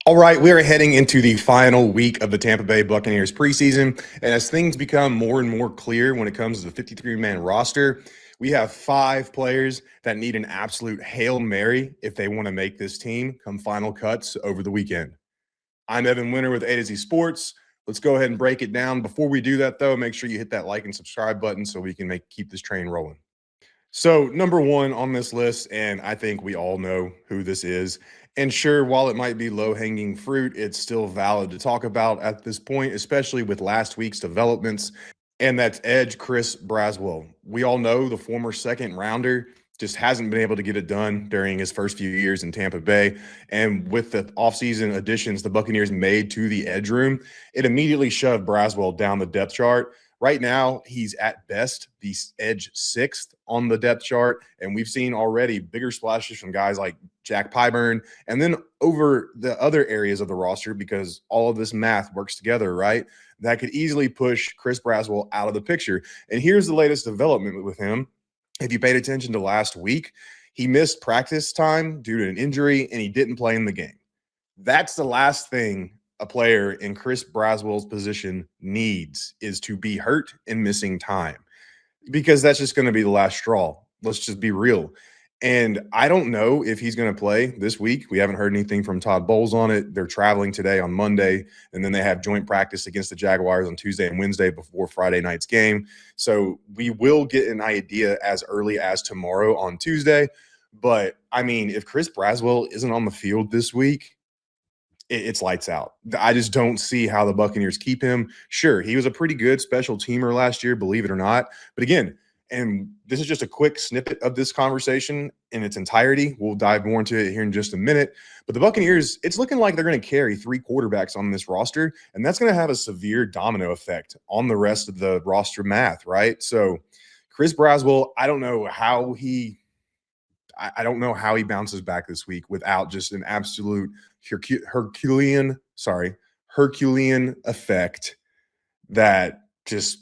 All right, we are heading into the final week of the Tampa Bay Buccaneers preseason. And as things become more and more clear when it comes to the 53-man roster, we have 5 players that need an absolute Hail Mary if they want to make this team come final cuts over the weekend. I'm Evan Winter with A to Z Sports. Let's go ahead and break it down. Before we do that, though, make sure you hit that like and subscribe button so we can keep this train rolling. So, number 1 on this list, and I think we all know who this is. And sure, while it might be low-hanging fruit, it's still valid to talk about at this point, especially with last week's developments, and that's edge Chris Braswell. We all know the former second rounder just hasn't been able to get it done during his first few years in Tampa Bay. And with the offseason additions the Buccaneers made to the edge room, it immediately shoved Braswell down the depth chart. Right now, he's at best the edge 6th on the depth chart, and we've seen already bigger splashes from guys like Jack Pyburn, and then over the other areas of the roster, because all of this math works together, right? That could easily push Chris Braswell out of the picture. And here's the latest development with him. If you paid attention to last week, he missed practice time due to an injury, and he didn't play in the game. That's the last thing a player in Chris Braswell's position needs, is to be hurt and missing time, because that's just going to be the last straw. Let's just be real. And I don't know if he's going to play this week. We haven't heard anything from Todd Bowles on it. They're traveling today on Monday, and then they have joint practice against the Jaguars on Tuesday and Wednesday before Friday night's game. So we will get an idea as early as tomorrow on Tuesday. But, I mean, if Chris Braswell isn't on the field this week, it's lights out. I just don't see how the Buccaneers keep him. Sure, he was a pretty good special teamer last year, believe it or not. But again, and this is just a quick snippet of this conversation in its entirety. We'll dive more into it here in just a minute. But the Buccaneers, it's looking like they're going to carry 3 quarterbacks on this roster, and that's going to have a severe domino effect on the rest of the roster math, right? So Chris Braswell, I don't know how he bounces back this week without just an absolute Herculean effect that just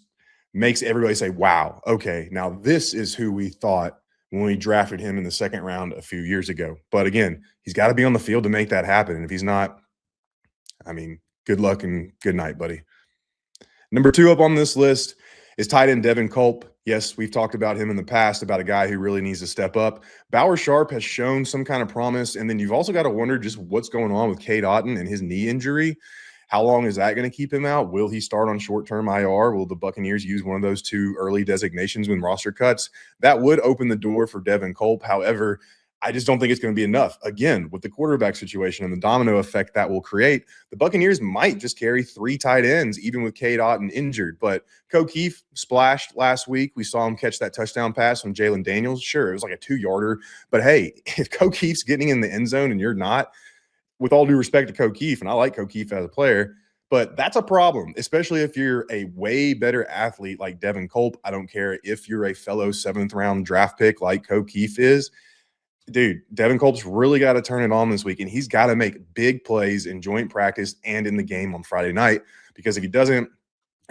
makes everybody say, wow, okay, now this is who we thought when we drafted him in the second round a few years ago. But again, he's got to be on the field to make that happen. And if he's not, I mean, good luck and good night, buddy. Number 2 up on this list is tight end Devin Culp. Yes, we've talked about him in the past, about a guy who really needs to step up. Bauer Sharp has shown some kind of promise, and then you've also got to wonder just what's going on with Cade Otton and his knee injury. How long is that going to keep him out? Will he start on short-term IR? Will the Buccaneers use one of those 2 early designations when roster cuts? That would open the door for Devin Culp. However, I just don't think it's going to be enough. Again, with the quarterback situation and the domino effect that will create, the Buccaneers might just carry 3 tight ends, even with Cade Otton injured. But Keith splashed last week. We saw him catch that touchdown pass from Jalon Daniels. Sure, it was like a 2-yarder. But, hey, if Keith's getting in the end zone and you're not, with all due respect to Keith, and I like Keith as a player, but that's a problem, especially if you're a way better athlete like Devin Culp. I don't care if you're a fellow 7th-round draft pick like Keith is. Dude, Devin Culp's really got to turn it on this week, and he's got to make big plays in joint practice and in the game on Friday night, because if he doesn't,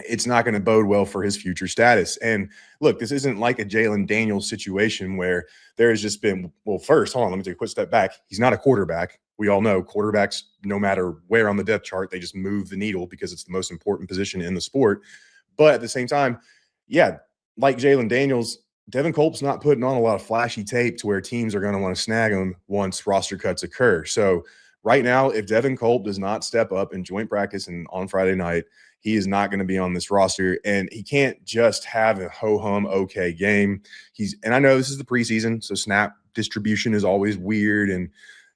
it's not going to bode well for his future status. And look, this isn't like a Jalon Daniels situation where there has just been, well, first, hold on, let me take a quick step back. He's not a quarterback. We all know quarterbacks, no matter where on the depth chart, they just move the needle because it's the most important position in the sport. But at the same time, yeah, like Jalon Daniels, Devin Culp's not putting on a lot of flashy tape to where teams are going to want to snag him once roster cuts occur. So right now, if Devin Culp does not step up in joint practice and on Friday night, he is not going to be on this roster, and he can't just have a ho-hum okay game. And I know this is the preseason, so snap distribution is always weird, and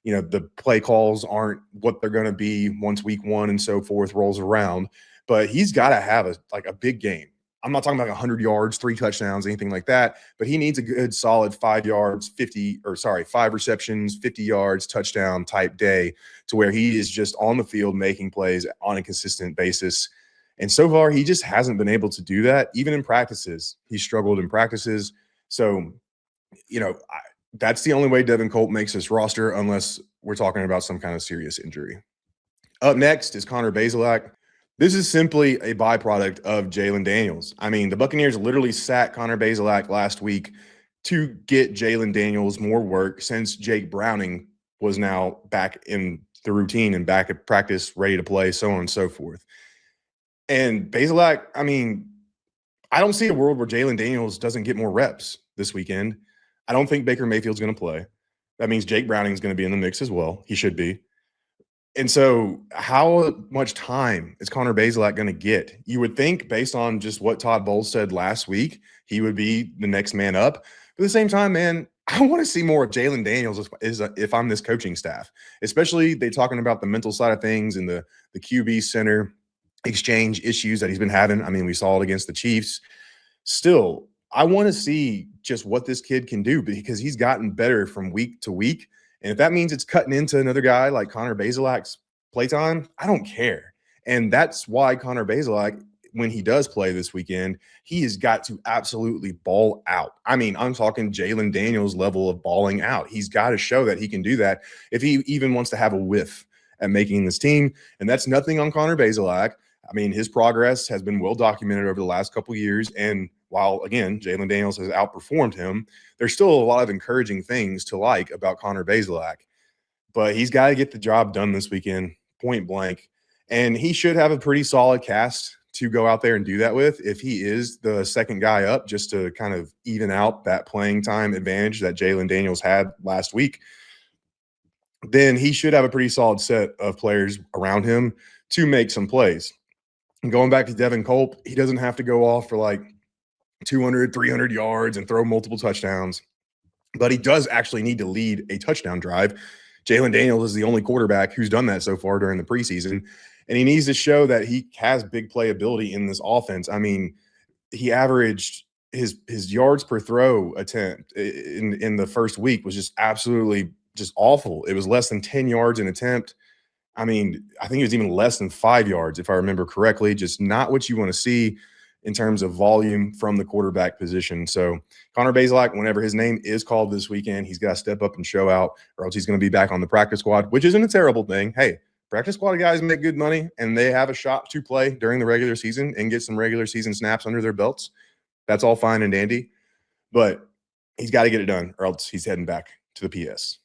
the play calls aren't what they're going to be once week 1 and so forth rolls around. But he's got to have a big game. I'm not talking about 100 yards, 3 touchdowns, anything like that, but he needs a good solid 5 receptions, 50 yards, touchdown type day, to where he is just on the field making plays on a consistent basis. And so far, he just hasn't been able to do that. Even in practices, he struggled in practices. So, that's the only way Devin Culp makes this roster, unless we're talking about some kind of serious injury. Up next is Connor Bazelak. This is simply a byproduct of Jalon Daniels. I mean, the Buccaneers literally sat Connor Bazelak last week to get Jalon Daniels more work, since Jake Browning was now back in the routine and back at practice, ready to play, so on and so forth. And Bazelak, I mean, I don't see a world where Jalon Daniels doesn't get more reps this weekend. I don't think Baker Mayfield's going to play. That means Jake Browning's going to be in the mix as well. He should be. And so, how much time is Connor Bazelak going to get? You would think, based on just what Todd Bowles said last week, he would be the next man up. But at the same time, man, I want to see more of Jalon Daniels if I'm this coaching staff, especially they talking about the mental side of things and the QB center exchange issues that he's been having. I mean, we saw it against the Chiefs. Still, I want to see just what this kid can do because he's gotten better from week to week. And if that means it's cutting into another guy like Connor Bazelak's playtime, I don't care. And that's why Connor Bazelak, when he does play this weekend, he has got to absolutely ball out. I mean, I'm talking Jalon Daniels level of balling out. He's got to show that he can do that if he even wants to have a whiff at making this team. And that's nothing on Connor Bazelak. I mean, his progress has been well documented over the last couple of years. And while, again, Jalon Daniels has outperformed him, there's still a lot of encouraging things to like about Connor Bazelak. But he's got to get the job done this weekend, point blank. And he should have a pretty solid cast to go out there and do that with if he is the second guy up, just to kind of even out that playing time advantage that Jalon Daniels had last week. Then he should have a pretty solid set of players around him to make some plays. And going back to Devin Culp, he doesn't have to go off for like 200, 300 yards and throw multiple touchdowns, but he does actually need to lead a touchdown drive. Jalon Daniels is the only quarterback who's done that so far during the preseason, and he needs to show that he has big playability in this offense. I mean, he averaged his yards per throw attempt in the first week was just absolutely just awful. It was less than 10 yards an attempt. I mean, I think it was even less than 5 yards, if I remember correctly. Just not what you want to see in terms of volume from the quarterback position. So Connor Bazelak, whenever his name is called this weekend, he's got to step up and show out, or else he's going to be back on the practice squad, which isn't a terrible thing. Hey, practice squad guys make good money, and they have a shot to play during the regular season and get some regular season snaps under their belts. That's all fine and dandy. But he's got to get it done, or else he's heading back to the PS.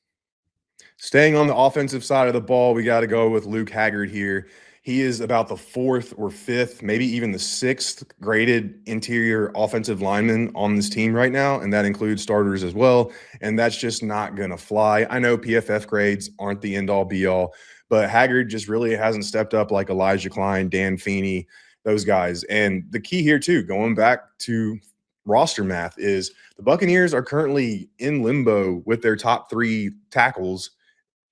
Staying on the offensive side of the ball, we got to go with Luke Haggard here. He is about the 4th or 5th, maybe even the 6th graded interior offensive lineman on this team right now, and that includes starters as well, and that's just not going to fly. I know PFF grades aren't the end-all, be-all, but Haggard just really hasn't stepped up like Elijah Klein, Dan Feeney, those guys. And the key here, too, going back to roster math, is the Buccaneers are currently in limbo with their top 3 tackles,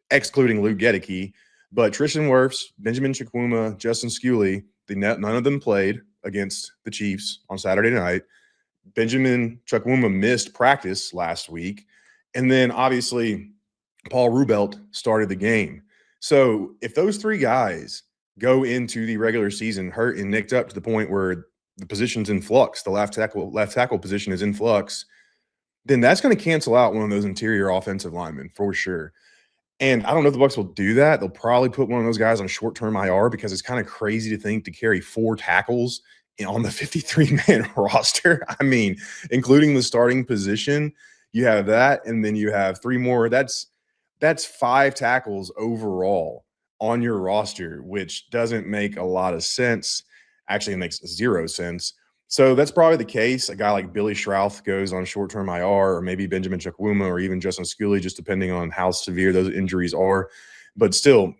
excluding Luke Gedeke. But Tristan Wirfs, Benjamin Chukwuma, Justin Sculey, none of them played against the Chiefs on Saturday night. Benjamin Chukwuma missed practice last week. And then, obviously, Paul Rubelt started the game. So if those 3 guys go into the regular season hurt and nicked up to the point where the position's in flux, the left tackle position is in flux, then that's going to cancel out one of those interior offensive linemen for sure. And I don't know if the Bucs will do that. They'll probably put one of those guys on short-term IR because it's kind of crazy to think to carry 4 tackles on the 53-man roster. I mean, including the starting position, you have that, and then you have 3 more. That's 5 tackles overall on your roster, which doesn't make a lot of sense. Actually, it makes 0 sense. So that's probably the case. A guy like Billy Schrauth goes on short-term IR, or maybe Benjamin Chukwuma, or even Justin Sculey, just depending on how severe those injuries are. But still,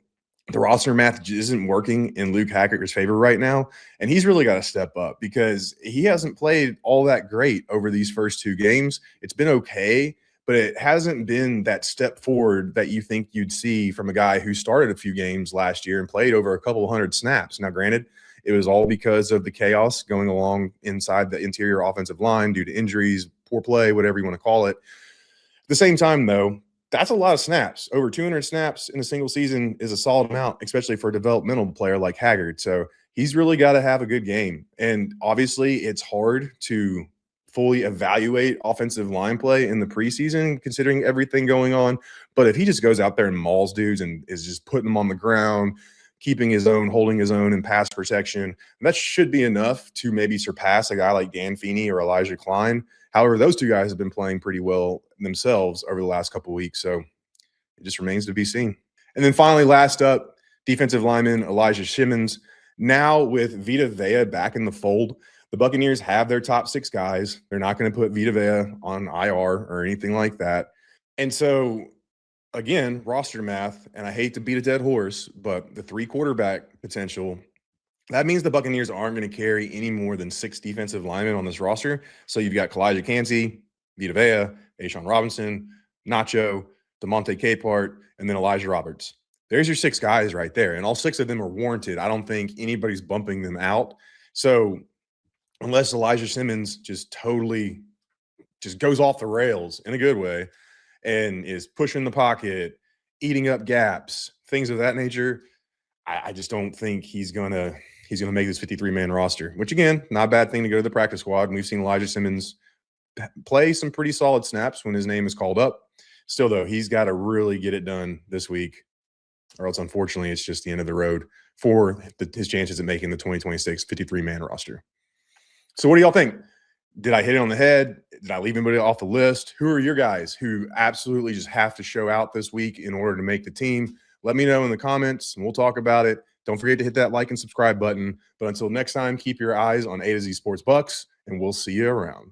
the roster math isn't working in Luke Haggard's favor right now, and he's really got to step up because he hasn't played all that great over these first 2 games. It's been okay, but it hasn't been that step forward that you think you'd see from a guy who started a few games last year and played over a couple hundred snaps. Now, granted, it was all because of the chaos going along inside the interior offensive line due to injuries, poor play, whatever you want to call it. At the same time, though, that's a lot of snaps. Over 200 snaps in a single season is a solid amount, especially for a developmental player like Haggard. So he's really got to have a good game. And obviously, it's hard to fully evaluate offensive line play in the preseason, considering everything going on. But if he just goes out there and mauls dudes and is just putting them on the ground, keeping his own, holding his own in pass protection, that should be enough to maybe surpass a guy like Dan Feeney or Elijah Klein. However, those 2 guys have been playing pretty well themselves over the last couple of weeks, so it just remains to be seen. And then finally, last up, defensive lineman Elijah Simmons. Now with Vita Vea back in the fold, the Buccaneers have their top 6 guys. They're not going to put Vita Vea on IR or anything like that. And so, again, roster math, and I hate to beat a dead horse, but the 3 quarterback potential, that means the Buccaneers aren't going to carry any more than 6 defensive linemen on this roster. So you've got Kalijah Kancey, Vita Vea, A'Shawn Robinson, Nacho, DeMonte Capehart, and then Elijah Roberts. There's your 6 guys right there, and all 6 of them are warranted. I don't think anybody's bumping them out. So unless Elijah Simmons just totally just goes off the rails in a good way and is pushing the pocket, eating up gaps, things of that nature, I just don't think he's gonna make this 53-man roster, which again, not a bad thing to go to the practice squad. And we've seen Elijah Simmons play some pretty solid snaps when his name is called up. Still, though, he's got to really get it done this week, or else, unfortunately, it's just the end of the road for his chances at making the 2026 53-man roster. So what do y'all think? Did I hit it on the head? Did I leave anybody off the list? Who are your guys who absolutely just have to show out this week in order to make the team? Let me know in the comments, and we'll talk about it. Don't forget to hit that like and subscribe button. But until next time, keep your eyes on A to Z Sports Bucs, and we'll see you around.